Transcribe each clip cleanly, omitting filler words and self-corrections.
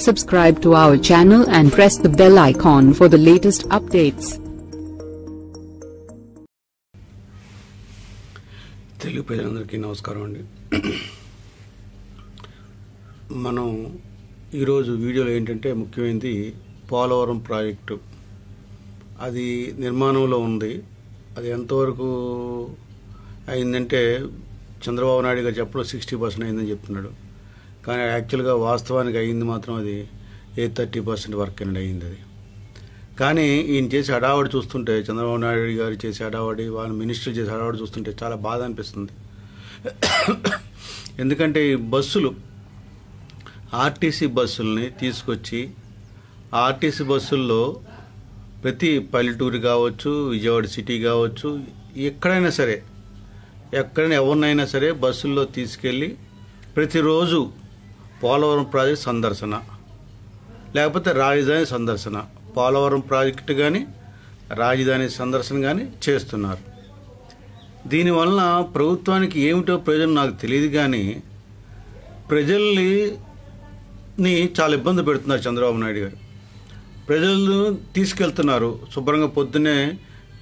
Subscribe to our channel and press the bell icon for the latest updates. Telugu ప్రజలందరికీ నమస్కారం అండి. మనం ఈరోజు వీడియోలో ఏంటంటే ముఖ్యమైనది పోలవరం ప్రాజెక్టు. అది నిర్మాణంలో ఉంది. అది ఎంతవరకు అయిందంటే చంద్రబాబు నాయుడు గారు చెప్పడం 60% అయిందని చెప్తున్నాడు. కానీ యాక్చువల్గా వాస్తవానికి అయింది మాత్రం అది 30% వర్క్ అనేది అయింది. అది కానీ ఈయన చేసే హడావడి చూస్తుంటే, చంద్రబాబు నాయుడు గారు చేసే హడావడి, వాళ్ళ మినిస్టర్ చేసే హడావడి చూస్తుంటే చాలా బాధ అనిపిస్తుంది. ఎందుకంటే ఈ బస్సులు, ఆర్టీసీ బస్సుల్ని తీసుకొచ్చి ఆర్టీసీ బస్సుల్లో ప్రతి పల్లెటూరు కావచ్చు, విజయవాడ సిటీ కావచ్చు, ఎక్కడైనా సరే, ఎక్కడైనా ఎవరినైనా సరే బస్సుల్లో తీసుకెళ్ళి ప్రతిరోజు పోలవరం ప్రాజెక్ట్ సందర్శన, లేకపోతే రాజధాని సందర్శన, పోలవరం ప్రాజెక్టు కానీ రాజధాని సందర్శన కానీ చేస్తున్నారు. దీనివల్ల ప్రభుత్వానికి ఏమిటో ప్రయోజనం నాకు తెలియదు, కానీ ప్రజల్ని చాలా ఇబ్బంది పెడుతున్నారు చంద్రబాబు నాయుడు గారు. ప్రజలను తీసుకెళ్తున్నారు, శుభ్రంగా పొద్దున్నే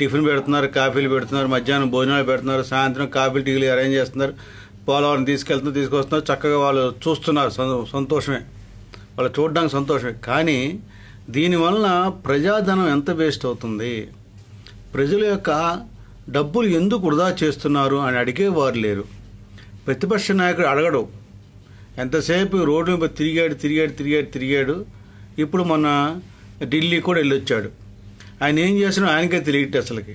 టిఫిన్ పెడుతున్నారు, కాఫీలు పెడుతున్నారు, మధ్యాహ్నం భోజనాలు పెడుతున్నారు, సాయంత్రం కాఫీలు టీలు అరేంజ్ చేస్తున్నారు, పోలవరం తీసుకొస్తున్నారు, చక్కగా వాళ్ళు చూస్తున్నారు, సంతోషమే, వాళ్ళు చూడడానికి సంతోషమే. కానీ దీనివల్ల ప్రజాధనం ఎంత వేస్ట్ అవుతుంది, ప్రజల యొక్క డబ్బులు ఎందుకు వృధా చేస్తున్నారు అని అడిగేవారు లేరు. ప్రతిపక్ష నాయకుడు అడగడు. ఎంతసేపు రోడ్డు మీద తిరిగాడు. ఇప్పుడు మొన్న ఢిల్లీ కూడా వెళ్ళొచ్చాడు. ఆయన ఏం చేస్తున్నాడో ఆయనకే తెలియట్టు అసలుకి.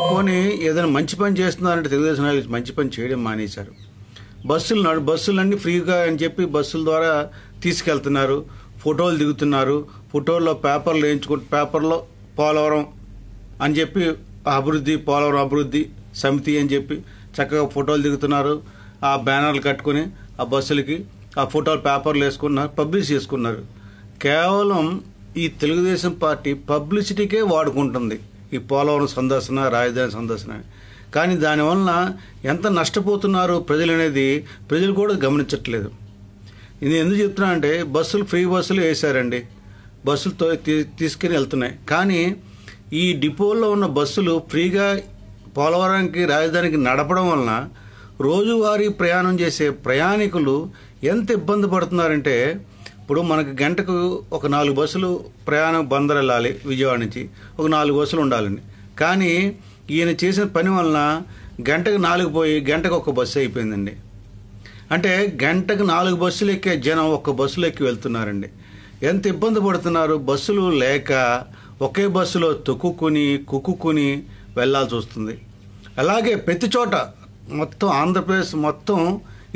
పోనీ ఏదైనా మంచి పని చేస్తున్నారంటే తెలుగుదేశం నాయకులు మంచి పని చేయడం మానేశారు. బస్సులన్నీ ఫ్రీగా అని చెప్పి బస్సుల ద్వారా తీసుకెళ్తున్నారు, ఫోటోలు దిగుతున్నారు, ఫోటోల్లో పేపర్లు వేయించుకుంటూ పేపర్లో పోలవరం అని చెప్పి పోలవరం అభివృద్ధి సమితి అని చెప్పి చక్కగా ఫోటోలు దిగుతున్నారు. ఆ బ్యానర్లు కట్టుకుని ఆ బస్సులకి ఆ ఫోటోలు పేపర్లు వేసుకున్నారు, పబ్లిష్ చేసుకున్నారు. కేవలం ఈ తెలుగుదేశం పార్టీ పబ్లిసిటీకే వాడుకుంటుంది ఈ పోలవరం సందర్శన, రాజధాని సందర్శన. కానీ దానివల్ల ఎంత నష్టపోతున్నారు ప్రజలు అనేది ప్రజలు కూడా గమనించట్లేదు. ఇది ఎందుకు చెప్తున్నా అంటే, ఫ్రీ బస్సులు వేశారండి, బస్సులతో తీసుకుని వెళ్తున్నాయి. కానీ ఈ డిపోల్లో ఉన్న బస్సులు ఫ్రీగా పోలవరానికి, రాజధానికి నడపడం వలన రోజువారీ ప్రయాణం చేసే ప్రయాణికులు ఎంత ఇబ్బంది పడుతున్నారంటే, ఇప్పుడు మనకు గంటకు ఒక 4 బస్సులు ప్రయాణం బందర్ వెళ్ళాలి, విజయవాడ నుంచి ఒక 4 బస్సులు ఉండాలండి. కానీ ఈయన చేసిన పని వలన గంటకు 4 పోయి గంటకు 1 బస్సు అయిపోయిందండి. అంటే గంటకు 4 బస్సులు ఎక్కే జనం 1 బస్సులు ఎక్కి వెళ్తున్నారండి. ఎంత ఇబ్బంది పడుతున్నారు. బస్సులు లేక ఒకే బస్సులో కుక్కుని వెళ్లాల్సి వస్తుంది. అలాగే ప్రతి చోట మొత్తం ఆంధ్రప్రదేశ్ మొత్తం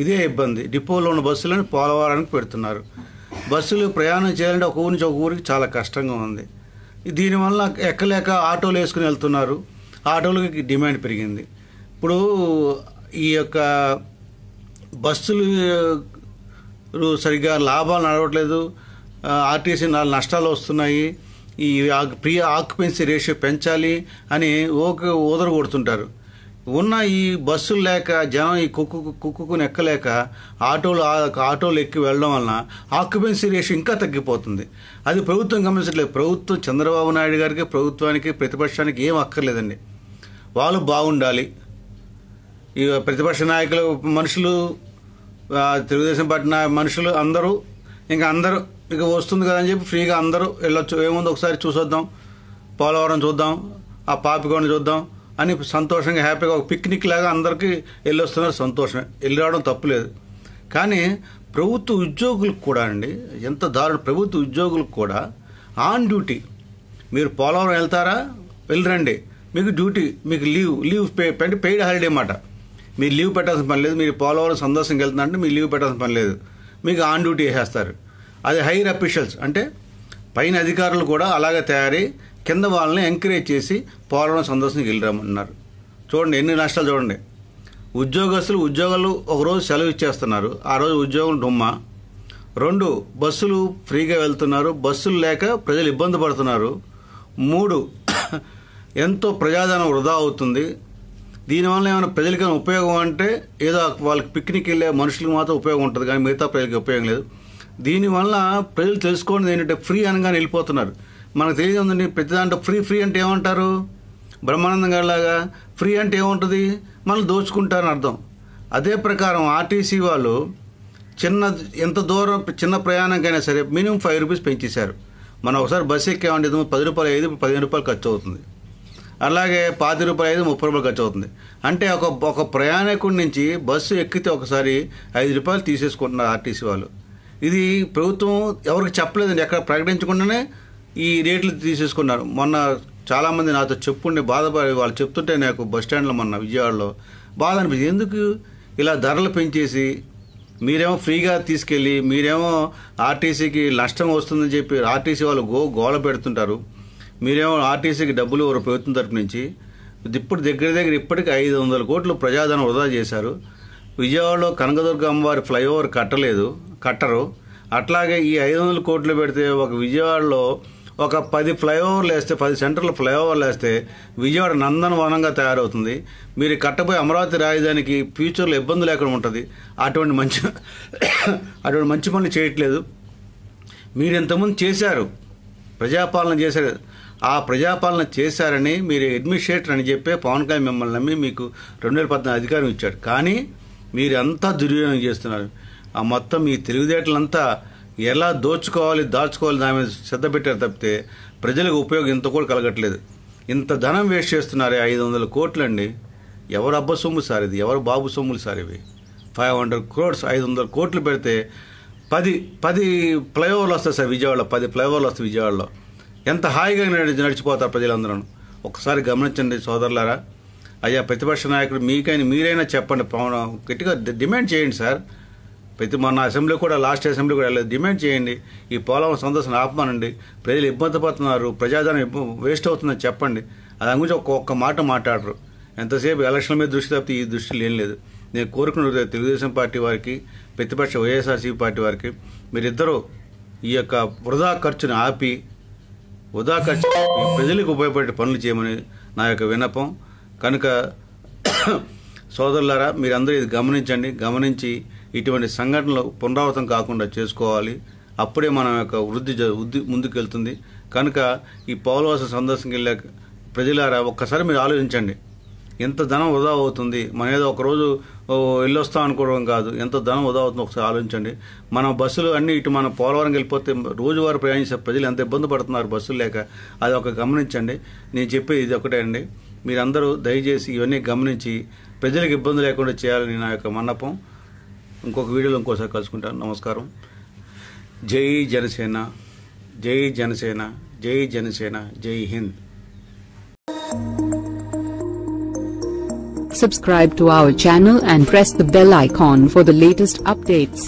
ఇదే ఇబ్బంది. డిపోలో ఉన్న బస్సులను పోలవరానికి పెడుతున్నారు. బస్సులు ప్రయాణం చేయాలంటే ఒక ఊరి నుంచి ఒక ఊరికి చాలా కష్టంగా ఉంది. దీనివల్ల ఎక్కలేక ఆటోలు వేసుకుని వెళ్తున్నారు. ఆటోలకి డిమాండ్ పెరిగింది. ఇప్పుడు ఈ యొక్క బస్సులు సరిగ్గా లాభాలు నడవట్లేదు, ఆర్టీసీ నష్టాలు వస్తున్నాయి, ఈ ప్రీ ఆక్యుపెన్సీ రేషియో పెంచాలి అని ఊదర కొడుతుంటారు. ఉన్న ఈ బస్సులు లేక జనం ఈ కుక్కుని ఎక్కలేక ఆటోలు ఎక్కి వెళ్ళడం వలన ఆక్యుపెన్సీ రేషియో ఇంకా తగ్గిపోతుంది. అది ప్రభుత్వం గమనించట్లేదు. ప్రభుత్వం, చంద్రబాబు నాయుడు గారికి, ప్రభుత్వానికి, ప్రతిపక్షానికి ఏం అక్కర్లేదండి. వాళ్ళు బాగుండాలి. ఈ ప్రతిపక్ష నాయకులు మనుషులు, తెలుగుదేశం పార్టీ మనుషులు అందరూ ఇక వస్తుంది కదా అని చెప్పి ఫ్రీగా అందరూ వెళ్ళొచ్చు. ఏముంది, ఒకసారి చూసొద్దాం, పోలవరం చూద్దాం, ఆ పాపికొండ చూద్దాం అని సంతోషంగా హ్యాపీగా ఒక పిక్నిక్ లాగా అందరికీ వెళ్ళొస్తున్నారు. సంతోషమే, వెళ్ళి రావడం తప్పులేదు. కానీ ప్రభుత్వ ఉద్యోగులకు కూడా అండి ఎంత దారుణం. ప్రభుత్వ ఉద్యోగులకు కూడా ఆన్ డ్యూటీ, మీరు పోలవరం వెళ్తారా, వెళ్ళరండి, మీకు డ్యూటీ, మీకు లీవ్ అంటే పెయిడ్ హాలిడే మాట. మీరు లీవ్ పెట్టాల్సిన పని లేదు. మీరు పోలవరం సందర్శనకి వెళ్తున్నారంటే మీరు లీవ్ పెట్టాల్సిన పని లేదు, మీకు ఆన్ డ్యూటీ వేసేస్తారు. అది హైయర్ అఫీషియల్స్ అంటే పైన అధికారులు కూడా అలాగే తయారై కింద వాళ్ళని ఎంకరేజ్ చేసి పోలవరం సందర్శనకి వెళ్ళిరమ్మన్నారు. చూడండి ఎన్ని నష్టాలు చూడండి. ఉద్యోగాలు ఒకరోజు సెలవు ఇచ్చేస్తున్నారు, ఆ రోజు ఉద్యోగులు డుమ్మా. 2 బస్సులు ఫ్రీగా వెళ్తున్నారు, బస్సులు లేక ప్రజలు ఇబ్బంది పడుతున్నారు. 3 ఎంతో ప్రజాధనం వృధా అవుతుంది. దీనివల్ల ఏమైనా ప్రజలకైనా ఉపయోగం అంటే ఏదో వాళ్ళకి పిక్నిక్ వెళ్ళే మనుషులకు మాత్రం ఉపయోగం ఉంటుంది, కానీ మిగతా ప్రజలకి ఉపయోగం లేదు. దీనివల్ల ప్రజలు తెలుసుకోండి ఏంటంటే ఫ్రీ అనగానే వెళ్ళిపోతున్నారు. మనకు తెలియదు ఉందండి, ప్రతి దాంట్లో ఫ్రీ అంటే ఏమంటారు? బ్రహ్మానందం గారిలాగా ఫ్రీ అంటే ఏముంటుంది? మనం దోచుకుంటారని అర్థం. అదే ప్రకారం ఆర్టీసీ వాళ్ళు ఎంత దూరం చిన్న ప్రయాణంకైనా సరే మినిమం 5 రూపీస్ పెంచేశారు. మనం ఒకసారి బస్సు ఎక్కామంటే 10 రూపాయలు 15 రూపాయలు ఖర్చు అవుతుంది. అలాగే 20 రూపాయలు 30 రూపాయలు ఖర్చు అవుతుంది. అంటే ఒక ప్రయాణికుడి నుంచి బస్సు ఎక్కితే ఒకసారి 5 రూపాయలు తీసేసుకుంటున్నారు ఆర్టీసీ వాళ్ళు. ఇది ప్రభుత్వం ఎవరికి చెప్పలేదండి, ఎక్కడ ప్రకటించకుండానే ఈ రేట్లు తీసేసుకున్నారు. మొన్న చాలామంది నాతో చెప్పుండే బాధపడి వాళ్ళు చెప్తుంటే నాకు బస్ స్టాండ్లో మొన్న విజయవాడలో బాధ అనిపించింది. ఎందుకు ఇలా ధరలు పెంచేసి మీరేమో ఫ్రీగా తీసుకెళ్ళి మీరేమో ఆర్టీసీకి నష్టం వస్తుందని చెప్పి ఆర్టీసీ వాళ్ళు గోల పెడుతుంటారు. మీరేమో ఆర్టీసీకి డబ్బులు ఎవరు ప్రభుత్వం తరపు నుంచి ఇప్పుడు దగ్గర ఇప్పటికి 500 కోట్లు ప్రజాధనం వృధా చేశారు. విజయవాడలో కనకదుర్గ అమ్మవారి ఫ్లైఓవర్ కట్టరు. అట్లాగే ఈ 500 కోట్లు పెడితే ఒక విజయవాడలో ఒక 10 ఫ్లైఓవర్లు వేస్తే 10 సెంటర్ల ఫ్లైఓవర్లు వేస్తే విజయవాడ నందనవనంగా తయారవుతుంది. మీరు కట్టబోయే అమరావతి రాజధానికి ఫ్యూచర్లో ఇబ్బంది లేకుండా ఉంటుంది. అటువంటి మంచి పనులు చేయట్లేదు. మీరు ఇంతకుముందు చేశారు, ప్రజాపాలన చేశారు. ఆ ప్రజాపాలన చేశారని మీరు అడ్మినిస్ట్రేటర్ అని చెప్పే పవన్ కళ్యాణ్ మిమ్మల్ని నమ్మి మీకు 2014 అధికారం ఇచ్చాడు. కానీ మీరు అంతా దుర్వినియోగం చేస్తున్నారు. ఆ మొత్తం మీ తెలివితేటలంతా ఎలా దాచుకోవాలి దాని మీద శ్రద్ధ పెట్టారు తప్పితే ప్రజలకు ఉపయోగం ఇంత కూడా కలగట్లేదు. ఇంత ధనం వేస్ట్ చేస్తున్నారే 500 కోట్లు అండి. ఎవరు అబ్బ సొమ్ము సార్ ఇది? ఎవరు బాబు సొమ్ములు సార్ ఇవి? 500 crores 500 కోట్లు పెడితే 10 ఫ్లైఓవర్లు వస్తాయి సార్ విజయవాడలో. 10 ఫ్లైఓవర్లు వస్తాయి విజయవాడలో. ఎంత హాయిగా నడిచిపోతారు ప్రజలందరూ. ఒకసారి గమనించండి సోదరులారా. అయ్యా ప్రతిపక్ష నాయకుడు మీరైనా చెప్పండి, గట్టిగా డిమాండ్ చేయండి సార్. మొన్న అసెంబ్లీ కూడా లాస్ట్ అసెంబ్లీ కూడా వెళ్ళలేదు. డిమాండ్ చేయండి, ఈ పోలవరం సందర్శన ఆపమానండి. ప్రజలు ఇబ్బంది పడుతున్నారు, ప్రజాధనం వేస్ట్ అవుతుందని చెప్పండి. దాని గురించి ఒక్క మాట మాట్లాడరు. ఎంతసేపు ఎలక్షన్ల మీద దృష్టి తప్పితే ఈ దృష్టిలో ఏం లేదు. నేను కోరుకున్న తెలుగుదేశం పార్టీ వారికి, ప్రతిపక్ష వైఎస్ఆర్సీపీ పార్టీ వారికి మీరిద్దరూ ఈ యొక్క వృధా ఖర్చుని ఆపి ప్రజలకు ఉపయోగపడే పనులు చేయమని నా యొక్క విన్నపం. కనుక సోదరులారా మీరందరూ ఇది గమనించి ఇటువంటి సంఘటనలు పునరావృతం కాకుండా చేసుకోవాలి. అప్పుడే మన యొక్క వృద్ధి ముందుకెళ్తుంది. కనుక ఈ పోలవరం సందర్శనకి వెళ్ళే ప్రజలారా ఒక్కసారి మీరు ఆలోచించండి, ఎంత ధనం వృధా అవుతుంది. మన ఏదో ఒకరోజు వెళ్ళొస్తాం అనుకోవడం కాదు, ఎంత ధనం వృధా అవుతుందో ఒకసారి ఆలోచించండి. మన బస్సులు అన్నీ ఇటు మన పోలవరంకి వెళ్ళిపోతే రోజువారీ ప్రయాణించే ప్రజలు ఎంత ఇబ్బంది పడుతున్నారు బస్సులు లేక, అది ఒక గమనించండి. నేను చెప్పేది ఇది ఒకటే అండి, మీరందరూ దయచేసి ఇవన్నీ గమనించి ప్రజలకు ఇబ్బంది లేకుండా చేయాలని నా యొక్క మన్నపం. ఇంకొక వీడియోలో ఇంకోసారి కలుసుకుంటాను. నమస్కారం. జై జనసేన, జై జనసేన, జై జనసేన, జై Hind. Subscribe to our channel and press the bell icon for the latest updates.